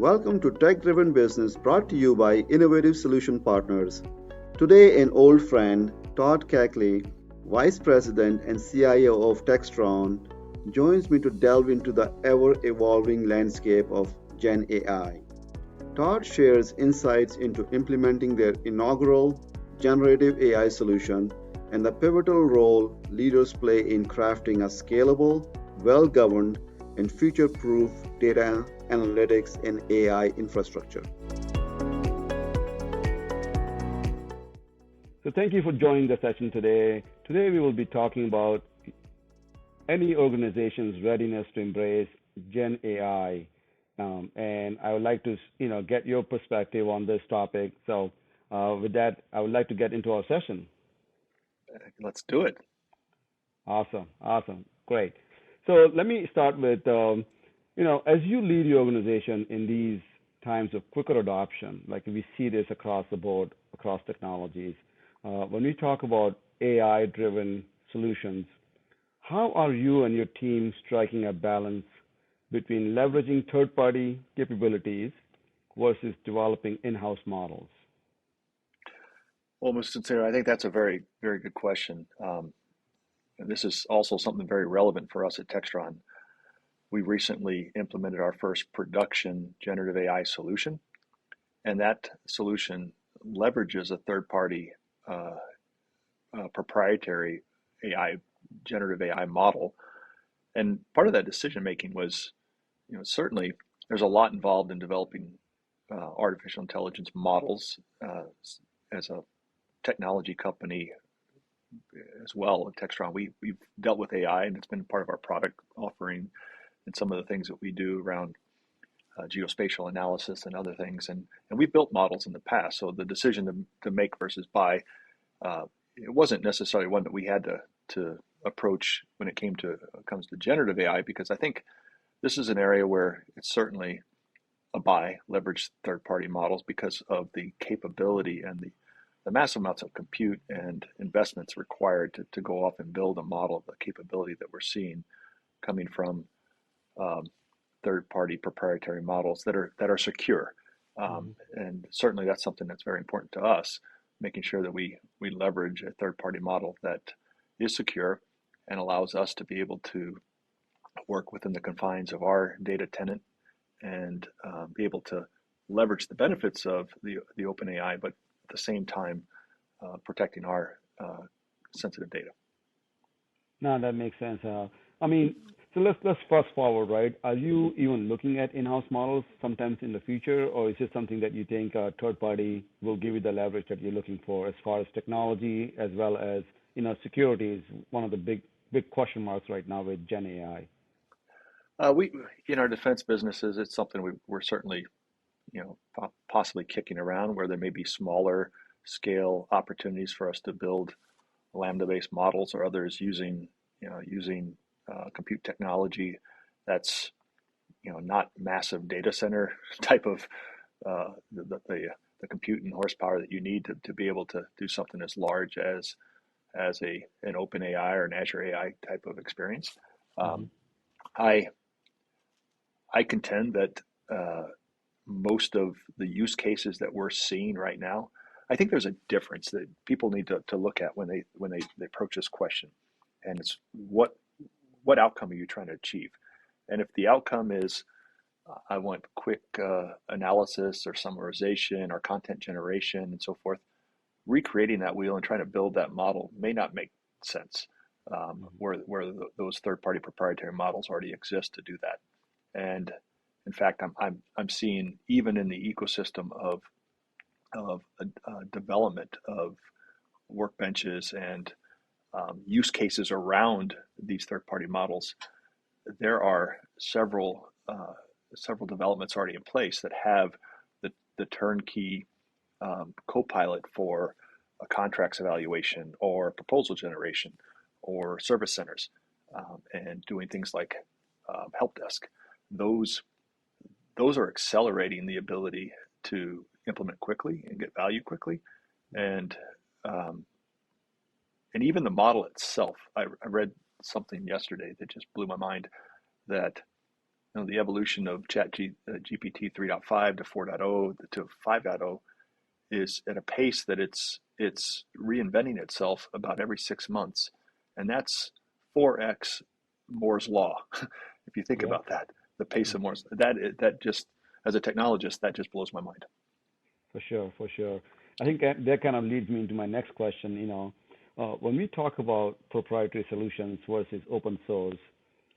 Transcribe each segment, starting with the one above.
Welcome to Tech Driven Business brought to you by Innovative Solution Partners. Today, an old friend, Todd Kackley, Vice President and CIO of Textron, joins me to delve into the ever evolving landscape of Gen AI. Todd shares insights into implementing their inaugural generative AI solution and the pivotal role leaders play in crafting a scalable, well governed, and future proof data analytics and AI infrastructure. So thank you for joining the session today. Today we will be talking about any organization's readiness to embrace Gen AI. And I would like to get your perspective on this topic. So with that, I would like to get into our session. Let's do it. Awesome. Great. So let me start with, as you lead your organization in these times of quicker adoption, like we see this across the board, across technologies, when we talk about AI-driven solutions, how are you and your team striking a balance between leveraging third-party capabilities versus developing in-house models? Well, Mustansir, I think that's a very, very good question. And this is also something very relevant for us at Textron. We recently implemented our first production generative AI solution, and that solution leverages a third-party proprietary AI, generative AI model. And part of that decision making was, certainly there's a lot involved in developing artificial intelligence models as a technology company as well at Textron. We've dealt with AI, and it's been part of our product offering and some of the things that we do around geospatial analysis and other things. And we've built models in the past. So the decision to make versus buy, it wasn't necessarily one that we had to approach when it comes to generative AI, because I think this is an area where it's certainly a buy, leverage third-party models because of the capability and the massive amounts of compute and investments required to go off and build a model of the capability that we're seeing coming from third-party proprietary models that are secure. And certainly that's something that's very important to us, making sure that we leverage a third-party model that is secure and allows us to be able to work within the confines of our data tenant and be able to leverage the benefits of the open AI, but at the same time protecting our sensitive data. No, that makes sense. So let's fast forward, right? Are you even looking at in-house models sometimes in the future, or is this something that you think a third party will give you the leverage that you're looking for as far as technology as well as security is one of the big question marks right now with Gen AI? We in our defense businesses, it's something we're certainly possibly kicking around, where there may be smaller scale opportunities for us to build lambda-based models or others using compute technology that's not massive data center type of the compute and horsepower that you need to be able to do something as large as an open AI or an Azure AI type of experience. I contend that most of the use cases that we're seeing right now, I think there's a difference that people need to look at when they approach this question, and it's what outcome are you trying to achieve? And if the outcome is I want quick analysis or summarization or content generation and so forth, recreating that wheel and trying to build that model may not make sense, where those third-party proprietary models already exist to do that. And in fact, I'm seeing even in the ecosystem of development of workbenches and use cases around these third-party models, there are several developments already in place that have the turnkey co-pilot for a contracts evaluation or proposal generation or service centers, and doing things like help desk. Those are accelerating the ability to implement quickly and get value quickly, and even the model itself. I read something yesterday that just blew my mind, that the evolution of GPT 3.5 to 4.0 to 5.0 is at a pace that it's reinventing itself about every 6 months, and that's 4x Moore's law. If you think Yeah. about that, the pace of Moore's that just as a technologist that just blows my mind. For sure, for sure. I think that kind of leads me into my next question. When we talk about proprietary solutions versus open source,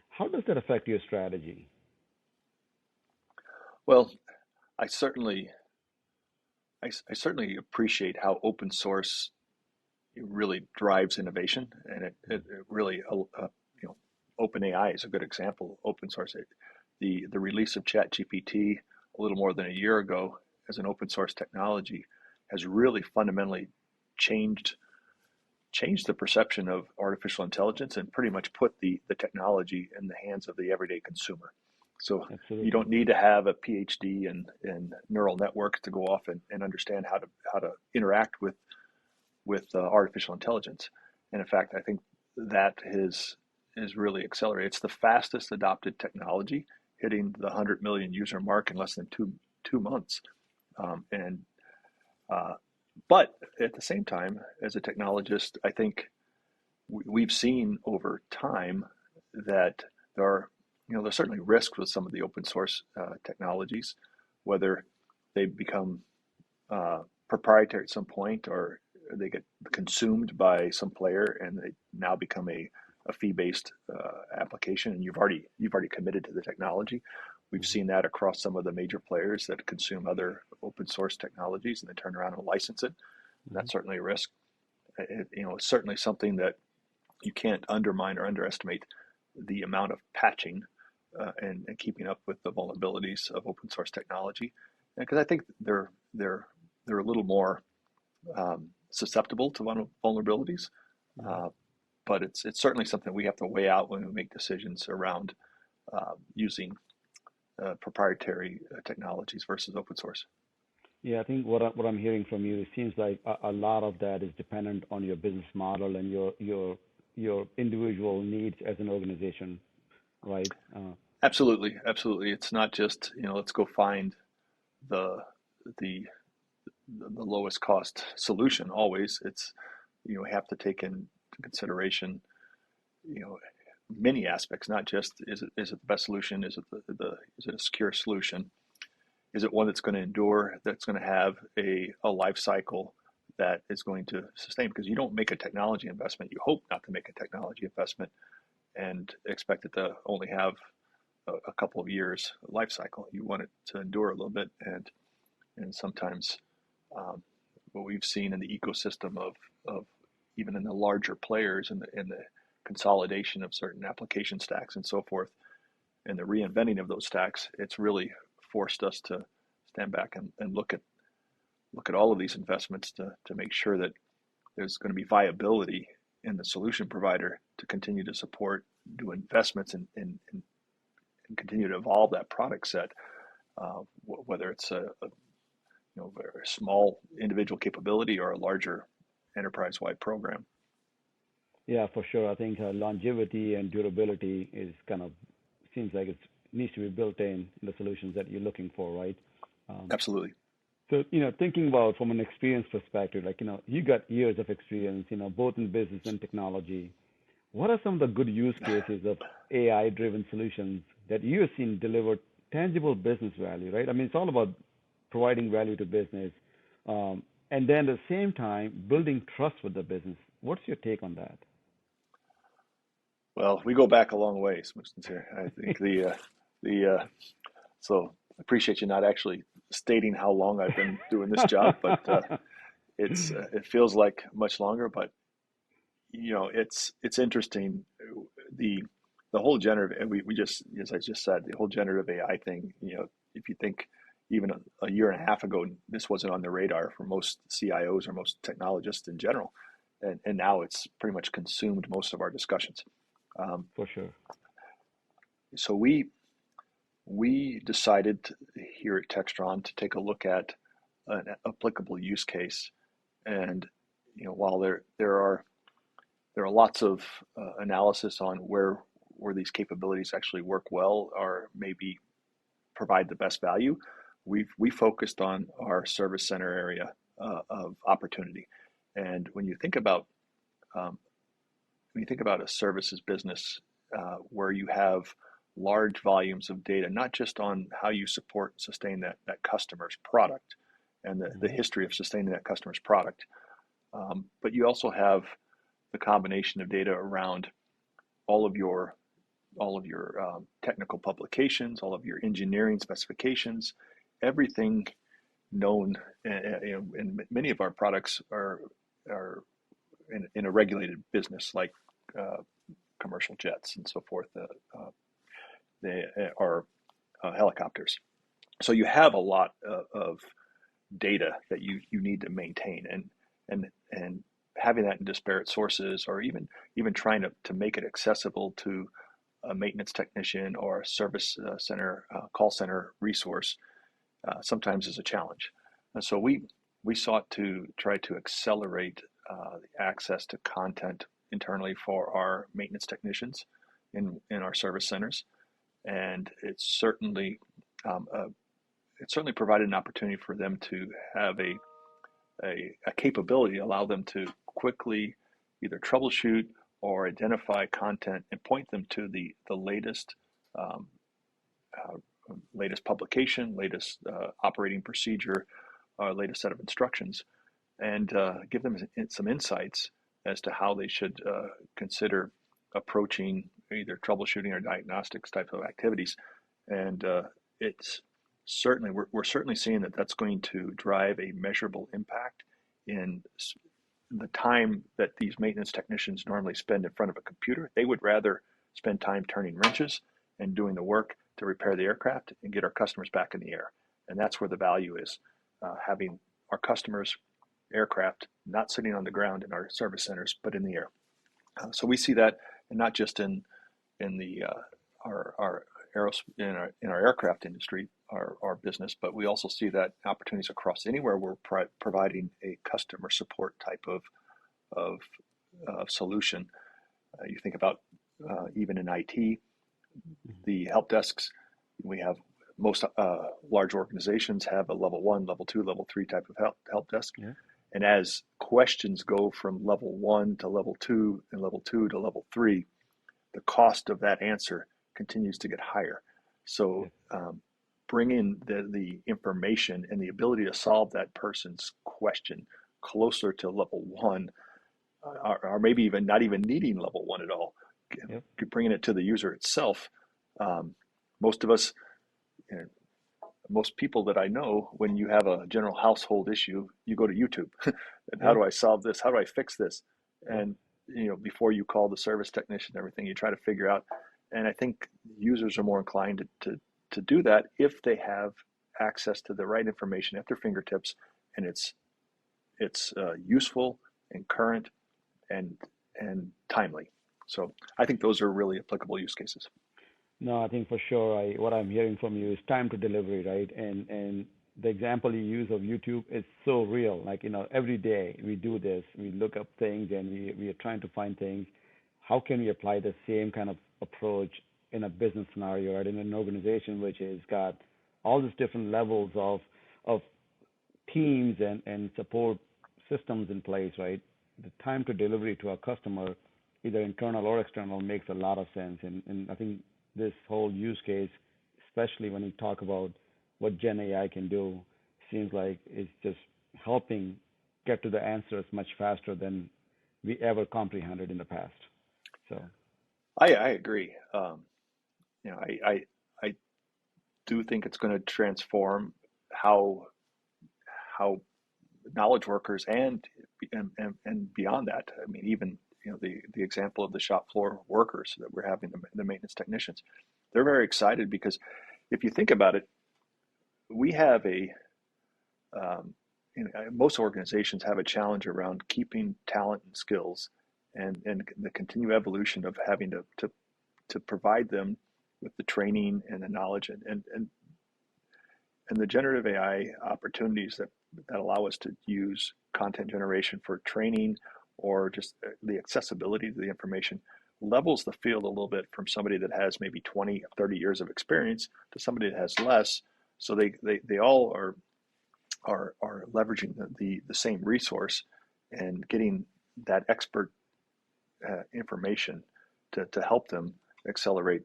how does that affect your strategy? Well, I certainly I certainly appreciate how open source really drives innovation, and it really OpenAI is a good example. Open source, the release of ChatGPT a little more than a year ago as an open source technology has really fundamentally changed changed the perception of artificial intelligence and pretty much put the technology in the hands of the everyday consumer. So you Absolutely. don't need to have a PhD in neural networks to go off and understand how to interact with artificial intelligence. And in fact, I think that is really accelerated. It's the fastest adopted technology, hitting the 100 million user mark in less than two months. And uh, but at the same time, as a technologist, I think we've seen over time that there are, there's certainly risks with some of the open source technologies, whether they become proprietary at some point or they get consumed by some player and they now become a fee-based application, and you've already committed to the technology. We've Mhm. seen that across some of the major players that consume other open source technologies and then turn around and license it. And Mhm. that's certainly a risk. It's certainly something that you can't undermine or underestimate the amount of patching and keeping up with the vulnerabilities of open source technology, because I think they're a little more susceptible to vulnerabilities. Mhm. Uh, but it's certainly something we have to weigh out when we make decisions around using proprietary technologies versus open source. Yeah, I think what I'm hearing from you, it seems like a lot of that is dependent on your business model and your individual needs as an organization, right? Absolutely, absolutely. It's not just let's go find the the the lowest cost solution. Always, it's we have to take into consideration you know many aspects, not just is it the best solution, is it the is it a secure solution, is it one that's going to endure, that's going to have a life cycle that is going to sustain, because you don't make a technology investment, you hope not to make a technology investment and expect it to only have a couple of years life cycle. You want it to endure a little bit, and sometimes um, what we've seen in the ecosystem of even in the larger players in the consolidation of certain application stacks and so forth, and the reinventing of those stacks, it's really forced us to stand back and look at all of these investments to make sure that there's going to be viability in the solution provider to continue to support, do investments and continue to evolve that product set, whether it's a very small individual capability or a larger enterprise-wide program. Yeah, for sure. I think longevity and durability is kind of seems like it needs to be built in the solutions that you're looking for, right? Um, Absolutely. so, thinking about from an experience perspective, like, you got years of experience, both in business and technology. What are some of the good use cases of AI-driven solutions that you've seen deliver tangible business value, right? I mean, it's all about providing value to business, and then at the same time building trust with the business. What's your take on that? Well, we go back a long ways, Mustansir. I think the so I appreciate you not actually stating how long I've been doing this job, but it feels like much longer. But it's interesting. The the whole generative, and we just, as I just said, the whole generative AI thing. If you think even a year and a half ago, this wasn't on the radar for most CIOs or most technologists in general, and now it's pretty much consumed most of our discussions. Um, For sure. so we decided here at Textron to take a look at an applicable use case, and while there are lots of analysis on where where these capabilities actually work well or maybe provide the best value, we focused on our service center area of opportunity. And um, when you think about a services business where you have large volumes of data, not just on how you support and sustain that customer's product and the Mm-hmm. history of sustaining that customer's product, but you also have the combination of data around all of your technical publications, all of your engineering specifications, everything known. And many of our products are in a regulated business like uh, commercial jets and so forth. They are helicopters. So you have a lot of data that you need to maintain, and having that in disparate sources, or even trying to make it accessible to a maintenance technician or a service center call center resource sometimes is a challenge. And so we sought to try to accelerate the access to content internally for our maintenance technicians in our service centers, and um, uh, it certainly provided an opportunity for them to have a capability, allow them to quickly either troubleshoot or identify content and point them to the um, uh, latest publication, latest operating procedure, latest set of instructions, and give them some insights as to how they should consider approaching either troubleshooting or diagnostics type of activities. And it's certainly we're certainly seeing that that's going to drive a measurable impact in the time that these maintenance technicians normally spend in front of a computer. They would rather spend time turning wrenches and doing the work to repair the aircraft and get our customers back in the air. And that's where the value is, having our customers' aircraft not sitting on the ground in our service centers, but in the air. So we see that, and not just in the our in our aircraft industry, our business, but we also see that opportunities across anywhere we're providing a customer support type of solution. You think about even in IT, the help desks. We have most large organizations have a level 1, level 2, level 3 type of help desk. Yeah. And as questions go from level 1 to level 2 and level 2 to level 3, the cost of that answer continues to get higher. So bringing the information and the ability to solve that person's question closer to level 1, or maybe even not even needing level 1 at all, Yep. bringing it to the user itself. Most of us, you know, most people that I know, when you have a general household issue, you go to YouTube. And how Yep. do I solve this? How do I fix this? Yep. And before you call the service technician and everything, you try to figure out. And I think users are more inclined to do that if they have access to the right information at their fingertips, and it's useful and current and timely. So I think those are really applicable use cases. No, I think for sure. What I'm hearing from you is time to delivery, right? And the example you use of YouTube is so real. Like, every day we do this. We look up things and we are trying to find things. How can we apply the same kind of approach in a business scenario, right? In an organization which has got all these different levels of teams and support systems in place, right? The time to delivery to our customer, either internal or external, makes a lot of sense. And I think this whole use case, especially when you talk about what Gen AI can do, seems like it's just helping get to the answers much faster than we ever comprehended in the past. So, I agree. I do think it's going to transform how how knowledge workers and beyond that. I mean, even the example of the shop floor workers that we're having, the maintenance technicians, they're very excited because if you think about it, we have um, most organizations have a challenge around keeping talent and skills, and the continued evolution of having to provide them with the training and the knowledge and the generative AI opportunities that allow us to use content generation for training or just the accessibility to the information. levels the field a little bit from somebody that has maybe 20, 30 years of experience to somebody that has less. So they all are leveraging the same resource and getting that expert information to help them accelerate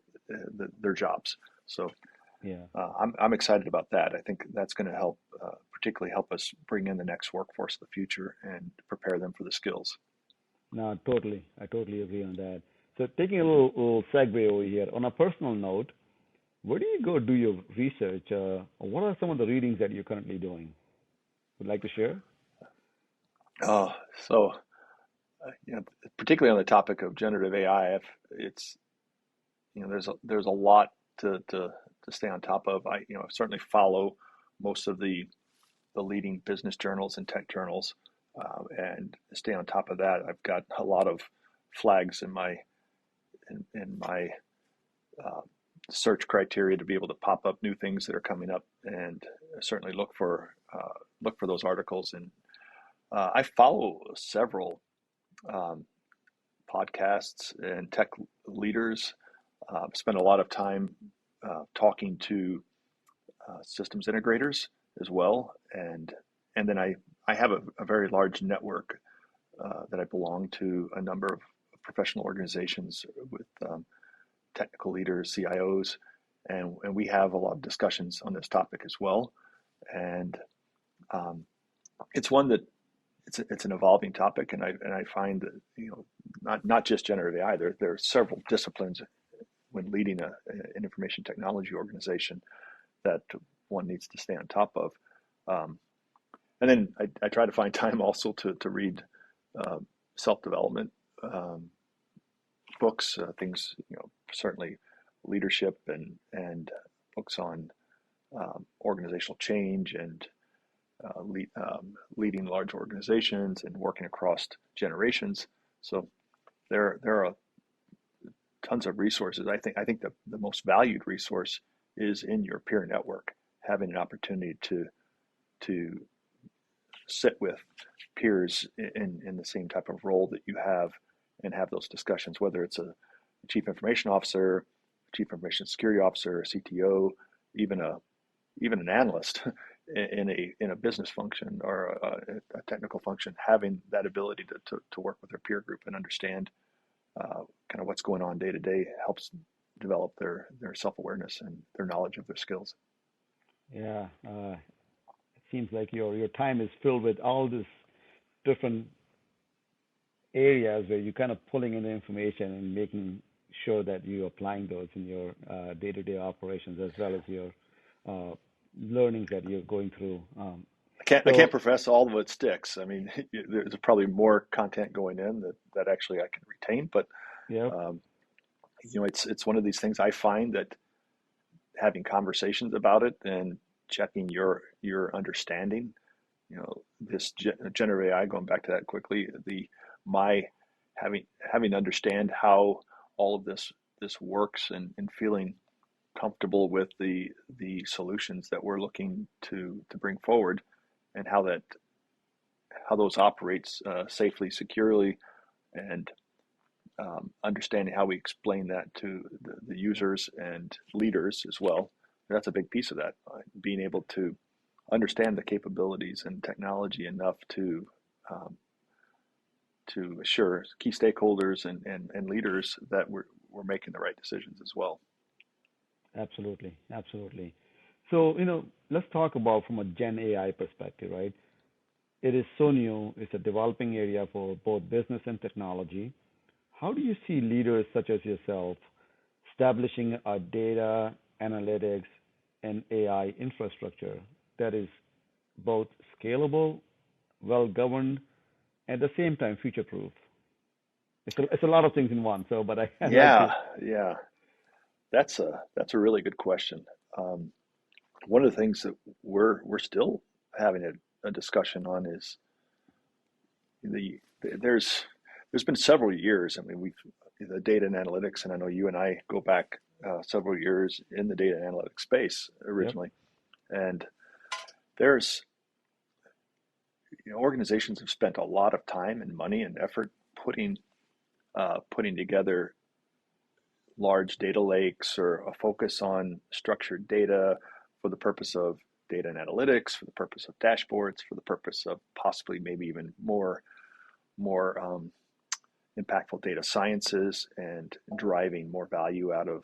their jobs. So Yeah. I'm excited about that. I think that's going to help, particularly help us bring in the next workforce of the future and prepare them for the skills. No, totally. I totally agree on that. So taking a little segue over here, on a personal note, where do you go do your research? What are some of the readings that you're currently doing? Would like to share? Uh, so, particularly on the topic of generative AI, it's there's a lot to stay on top of. I certainly follow most of the leading business journals and tech journals, and stay on top of that. I've got a lot of flags in my uh, search criteria to be able to pop up new things that are coming up, and certainly look for those articles. And I follow several um, podcasts and tech leaders. Spend a lot of time talking to systems integrators as well, and then I have a very large network that I belong to a number of professional organizations with technical leaders, CIOs, and we have a lot of discussions on this topic as well. And um, it's one that it's an evolving topic, and I find that not just generative AI. There are several disciplines when leading an information technology organization that one needs to stay on top of. Um, and then I try to find time also to read uh, self-development books, things, certainly leadership and books on organizational change and leading large organizations and working across generations. So there are tons of resources. I think the most valued resource is in your peer network, having an opportunity to sit with peers in the same type of role that you have and have those discussions, whether it's a chief information officer, chief information security officer, a CTO, even an analyst in a business function or a technical function, having that ability to work with their peer group and understand kind of what's going on day to day helps develop their self-awareness and their knowledge of their skills. Yeah. It seems like your time is filled with all these different areas where you're kind of pulling in the information and making sure that you're applying those in your day-to-day operations as well as your uh, learnings that you're going through. I can't So, profess all of it sticks. I mean, there's probably more content going in that actually I can retain, but yep, um, it's one of these things. I find that having conversations about it and checking your understanding, this generative AI, going back to that quickly, my having to understand how all of this works and feeling comfortable with the solutions that we're looking to bring forward and how those operates safely, securely, and understanding how we explain that to the users and leaders as well. That's a big piece of that. Being able to understand the capabilities and technology enough um, to assure key stakeholders and leaders that we're making the right decisions as well. absolutely, absolutely. So, let's talk about from a Gen AI perspective, right? It is so new. It's a developing area for both business and technology. How do you see leaders such as yourself establishing a data analytics and AI infrastructure that is both scalable, well governed, at the same time future proof? It's a lot of things in one. So, but I'd like to. Yeah, yeah, that's a really good question. Um, One of the things that we're still having a discussion on is the there's there's been several years. I mean, we the data and analytics, and I know you and I go back several years in the data and analytics space Yep. originally, and there's organizations have spent a lot of time and money and effort putting together large data lakes or a focus on structured data for the purpose of data and analytics, for the purpose of dashboards, for the purpose of possibly maybe even more impactful data sciences and driving more value out of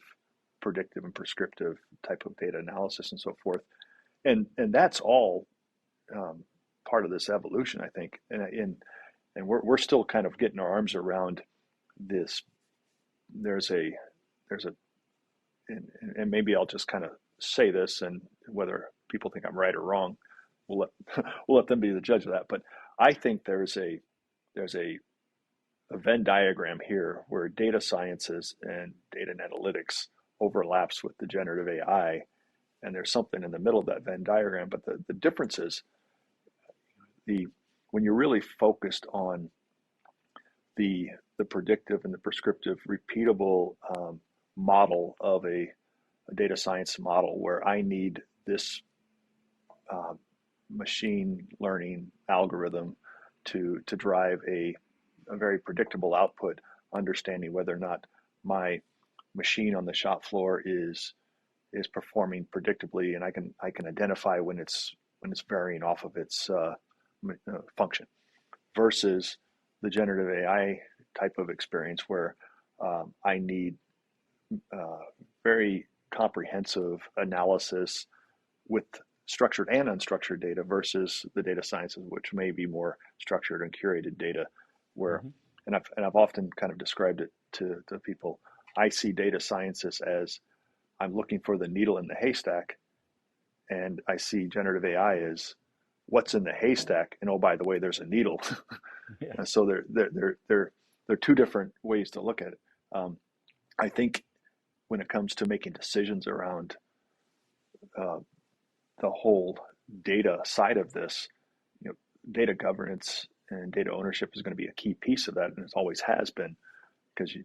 predictive and prescriptive type of data analysis and so forth. And that's all part of this evolution, I think. And we're still kind of getting our arms around this. There's a and maybe I'll just kind of say this, and whether people think I'm right or wrong, we'll let them be the judge of that. But I think there's a Venn diagram here where data sciences and data and analytics overlaps with the generative AI, and there's something in the middle of that Venn diagram. But the difference is when you're really focused on the predictive and the prescriptive repeatable model of a data science model, where I need this machine learning algorithm to drive a very predictable output, understanding whether or not my machine on the shop floor is performing predictably, and I can identify when it's varying off of its function, versus the generative AI type of experience where I need very comprehensive analysis with structured and unstructured data, versus the data sciences, which may be more structured and curated data. Where, and I've often kind of described it to people. I see data sciences as I'm looking for the needle in the haystack, and I see generative AI as what's in the haystack, and oh, by the way, there's a needle. Yeah. And so they're two different ways to look at it. I think when it comes to making decisions around the whole data side of this, data governance and data ownership is going to be a key piece of that, and it always has been, because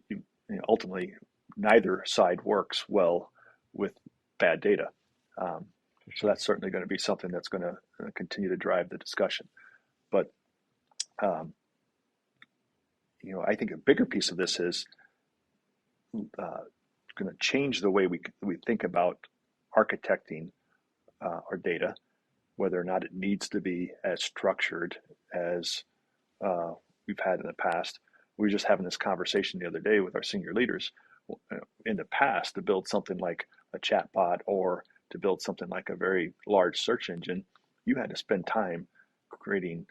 ultimately neither side works well with bad data. So that's certainly going to be something that's going to continue to drive the discussion. But I think a bigger piece of this is going to change the way we think about architecting our data, whether or not it needs to be as structured as we've had in the past. We were just having this conversation the other day with our senior leaders. In the past, to build something like a chatbot or to build something like a very large search engine, you had to spend time creating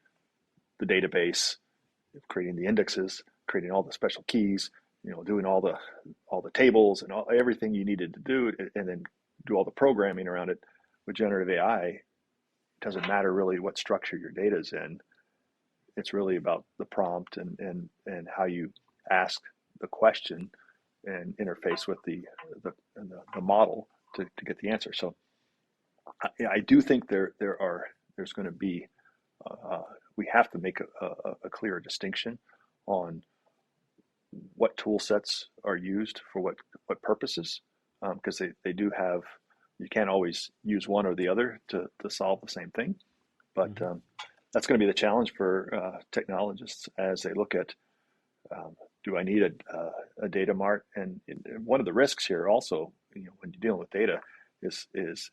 the database, creating the indexes, creating all the special keys, doing all the tables and everything you needed to do, and then do all the programming around it. With generative AI, it doesn't matter really what structure your data is in. It's really about the prompt and how you ask the question and interface with the model to get the answer. So I do think there's going to be we have to make a clear distinction on what tool sets are used for what purposes, because they do have, you can't always use one or the other to solve the same thing. But that's going to be the challenge for technologists as they look at, do I need a data mart? And one of the risks here also, when you're dealing with data, is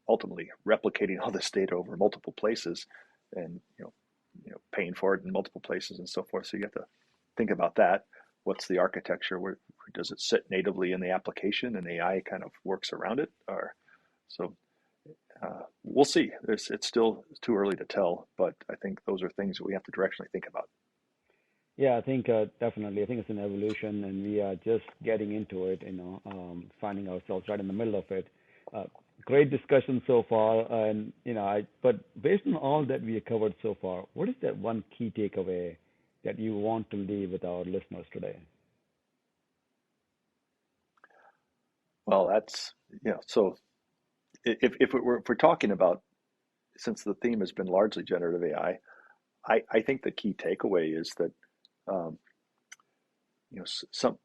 ultimately replicating all this data over multiple places, and paying for it in multiple places and so forth. So you have to think about that. What's the architecture? Where does it sit natively in the application, and AI kind of works around it? Or so we'll see. It's still too early to tell, but I think those are things that we have to directionally think about. Yeah, I think definitely. I think it's an evolution, and we are just getting into it. Finding ourselves right in the middle of it. Great discussion so far, and but based on all that we have covered so far, what is that one key takeaway that you want to leave with our listeners today? Well, that's So if we're talking about, since the theme has been largely generative AI, I think the key takeaway is that some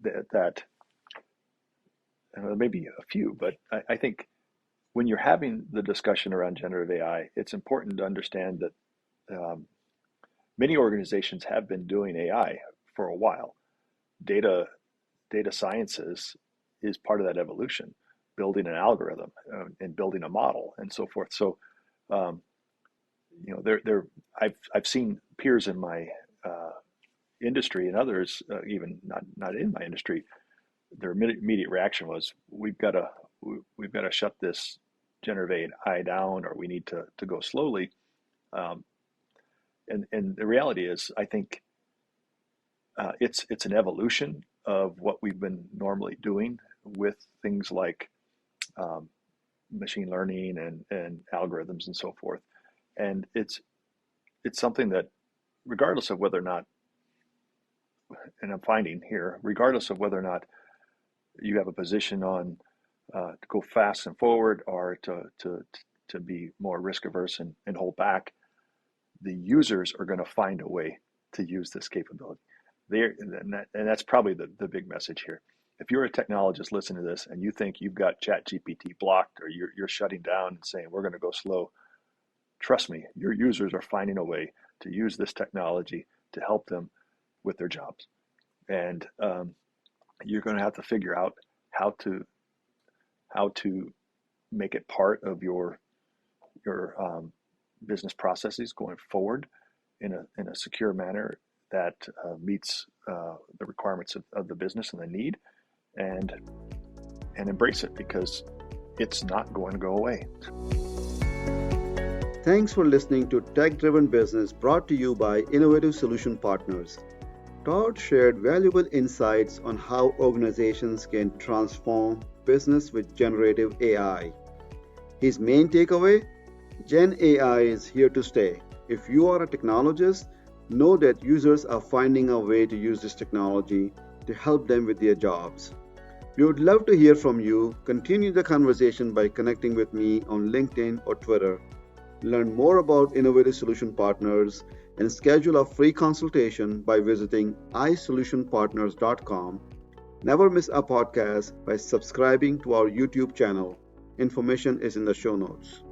that maybe a few, but I think when you're having the discussion around generative AI, it's important to understand that many organizations have been doing AI for a while. Data data sciences is part of that evolution, building an algorithm and building a model and so forth. So, um, I've seen peers in my industry and others, even not in my industry, their immediate reaction was, we've got to shut this generative AI down, or we need to go slowly. Um, and the reality is, I think it's an evolution of what we've been normally doing with things like um, machine learning and algorithms and so forth. And it's something that, regardless of whether or not, and I'm finding here, regardless of whether or not you have a position on to go fast and forward, or to be more risk averse and hold back, the users are going to find a way to use this capability. And that's probably the big message here. If you're a technologist listening to this and you think you've got ChatGPT blocked, or you're shutting down and saying we're going to go slow, trust me, your users are finding a way to use this technology to help them with their jobs. And you're going to have to figure out how to make it part of your business processes going forward in a secure manner that meets the requirements of the business and the need, and embrace it, because it's not going to go away. Thanks for listening to Tech Driven Business, brought to you by Innovative Solution Partners. Todd shared valuable insights on how organizations can transform business with generative AI. His main takeaway: Gen AI is here to stay. If you are a technologist, know that users are finding a way to use this technology to help them with their jobs. We would love to hear from you. Continue the conversation by connecting with me on LinkedIn or Twitter. Learn more about Innovative Solution Partners and schedule a free consultation by visiting isolutionpartners.com. Never miss a podcast by subscribing to our YouTube channel. Information is in the show notes.